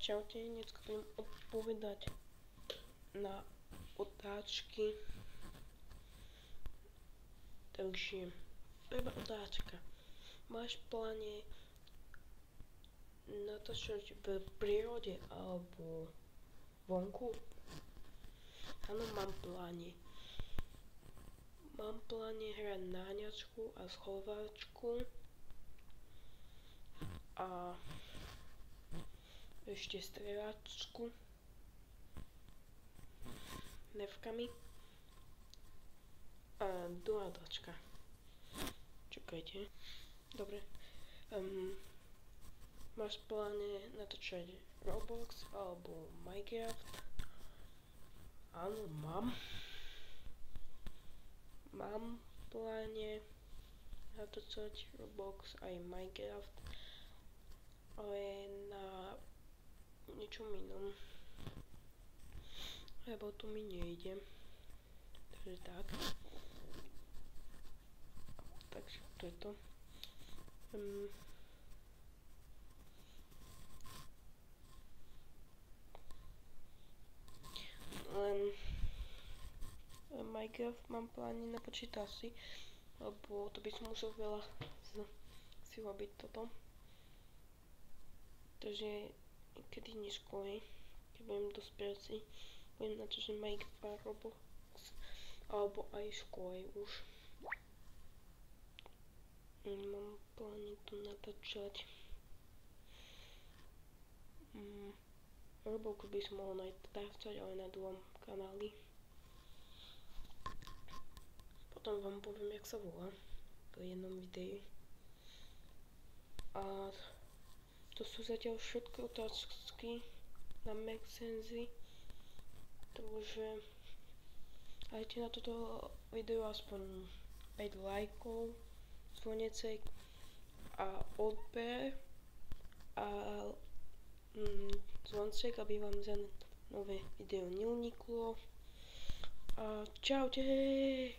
Čaute, dneska budem odpovedať na otázky. Takže, prvá otázka. Máš v pláne natáčať v prírode alebo vonku? Áno, mám v pláne. Mám v pláne hrať na hňačku a schováčku. A ešte strieľačku nevkami a dohádačka. Čakajte. Dobre. Máš v pláne natáčať Roblox alebo Minecraft? Áno, mám. Mám v pláne natáčať Roblox aj Minecraft, ale na niečom inom, lebo to mi nejde, takže tak. Takže to je to. Len Minecraft mám plány na počítači, lebo to by som musel veľa si robiť toto. Takže kedy neskôr, keď budem dospelci, budem natáčať Minecraft, Roblox, alebo aj skôr už. Mám plány tu natáčať. Roblox by som mohol natáčať, ale na druhom kanáli. Potom vám poviem, jak sa volá v jednom videu. A to sú zatiaľ všetky otázky na Maxenzy. Takže dajte na toto video aspoň 5 lajkov, zvonecek a odber a zvonček, aby vám za nové video neuniklo. A čaute!